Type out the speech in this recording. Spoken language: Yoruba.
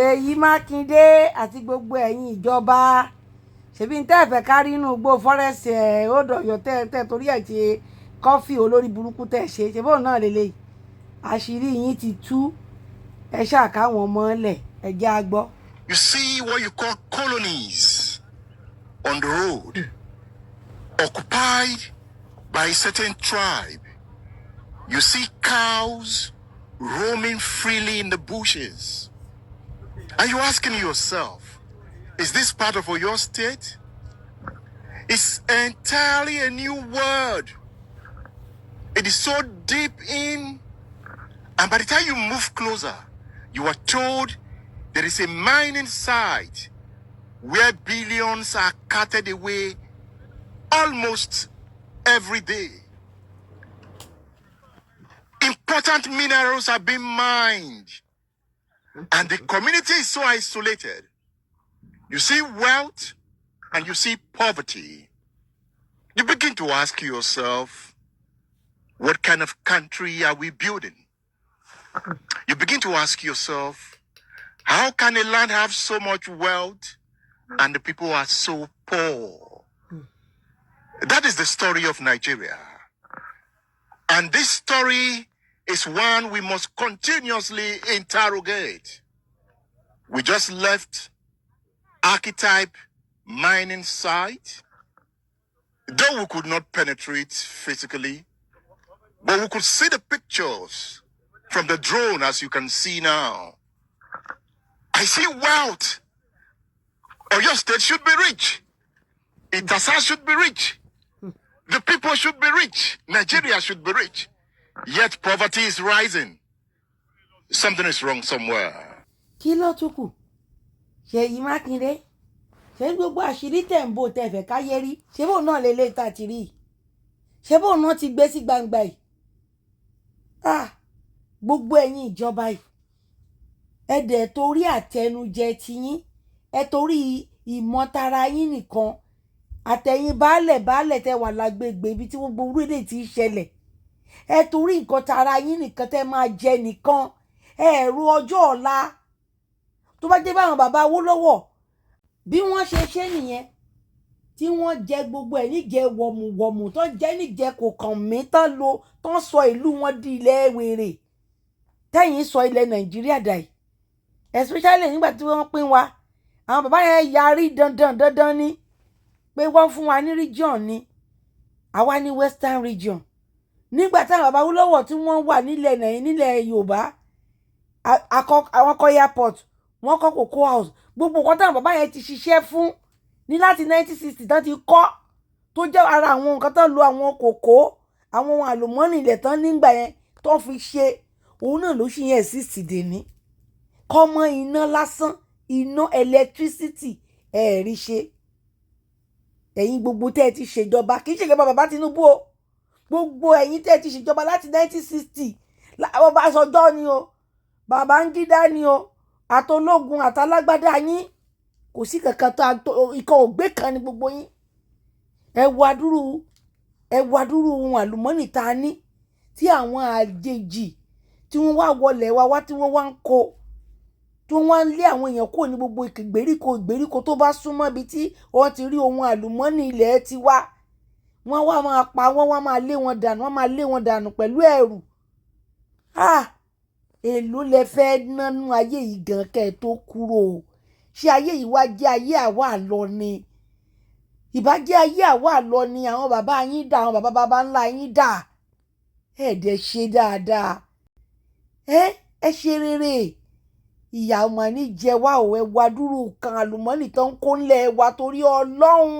Èyí Mákindé àti gbogbo ẹ̀yin ìjọba ṣebí ń tẹ́ẹ̀fẹ́ kárí inú igbó fọ́rẹ́sì ó dọ̀yọ̀ tẹ́ torí ẹ̀ ṣe kọ́fì olórí burúkú tẹ́ ṣe ṣe bóun náà lélẹ́yìí àṣírí yín ti tú ẹ ṣàkáwọn ọmọ ńlẹ̀ ẹ jẹ́ á gbọ́. You see what you call colonies on the road, occupied by a certain tribe. You see cows roaming freely in the bushes. Are you asking yourself, is this part of your state? It's entirely a new world. It is so deep in, and by the time you move closer, you are told there is a mining site where billions are carted away almost every day. Important minerals are being mined, and the community is so isolated. You see wealth and you see poverty. You begin to ask yourself, what kind of country are we building? You begin to ask yourself, how can a land have so much wealth and the people are so poor? That is the story of Nigeria. And this story is one we must continuously interrogate. We just left archetype mining site. Though we could not penetrate physically, but we could see the pictures from the drone, as you can see now. I see wealth. Your state should be rich. Itasa should be rich. The people should be rich. Nigeria should be rich. Yet poverty is rising. Something is wrong somewhere. Kí ló tún kù? Ṣèyí Mákindé ṣé gbogbo àṣírí tẹ̀ ń bò tẹ̀ fẹ́ káyé rí ṣé bóun náà lélẹ́yìí tá ti rí yìí ṣé bóun náà ti gbé sí gbangba yìí gbogbo ẹ̀yin ìjọba yìí ẹ dẹ̀ torí àtẹnujẹ tiyín ẹ torí ìmọ̀tara yín nìkan àtẹ̀yìn baálẹ̀ tẹ wà lágbègbè ibi tí gbogbo orílẹ̀ èdè ti ń ṣẹlẹ̀ ẹ torí nǹkan tara yín nìkan tẹ máa jẹ nìkan ẹ ro ọjọ́ ọ̀la tó bá jẹ́ báwọn bàbá Awólọ́wọ̀ bí wọ́n ṣe ṣe nìyẹn tí wọ́n jẹ gbogbo ẹ̀ níjẹ wọ̀mùwọ̀mù tó jẹ́ níjẹ kò kàn mí tán sọ ìlú wọn di ilẹ̀ wèrè tẹ́yìn sọ ilẹ̀ Nàìjíríà dà yìí especially nígbà tí wọ́n pín wa àwọn bàbá yẹn yarí dandan ni pé wọ́n fún wa ní region ni àwa ní Western region nígbà táwọn bàbá Awólọ́wọ̀ tí wọ́n wà nílẹ̀ Yorùbá àwọn kọ́ airport wọ́n kọ́ cocoa house gbogbo nǹkan táwọn bàbá yẹn ti ṣiṣẹ́ fún ní láti 1960 tán ti kọ́ tó jẹ́ ara àwọn nǹkan tán lo àwọn kòkó àwọn ohun àlùmọ́ọ́nì ilẹ̀ tán nígbà yẹn tó fi ṣe òun náà ló ṣì yẹn exist dè ní kọ́mọ iná lásán iná electricity ẹ̀ẹ́rí ṣe ẹ̀yin gbogbo tẹ́ ẹ ti ṣèjọba kì í ṣèjọba bàbá Tinubu o gbogbo ẹ̀yin tẹ́ ẹ ti ṣèjọba láti 1960 Ọbásanjọ́ ni o Babangida ni o àtológun àtàlágbádá yín kò sí kankan tó ikọ̀ ògbé kan ní gbogbo yín ẹ wá dúró ohun àlùmọ́nì tá a ní tí àwọn àjèjì tí wọ́n wá wọlé wá tí wọ́n wá ń kó tí wọ́n wá ń lé àwọn èèyàn kúrò ní gbogbo ìgbèríko tó bá súnmọ́ ibi tí wọ́n ti rí ohun àlùmọ́nì ilẹ̀ ti wá wọ́n wá máa pa wọ́n máa lé wọn dànù pẹ̀lú ẹ̀rù èló lẹ fẹ́ nánú ayé yìí gan kẹ́ ẹ tó kúrò ṣé ayé yìí wá jẹ́ ayé àwa àlọ ni ìbá jẹ́ ayé àwa àlọ ni àwọn bàbá yín dà àwọn bàbá ńlá yín dà ẹ̀ẹ́dẹ̀ ṣe dáadáa ẹ ṣe rere ìyá ọmọ ní jẹ wá ò ẹ wá dúró kan àlùmọ́nì tó ń kó ńlẹ̀ wa torí Ọlọ́run.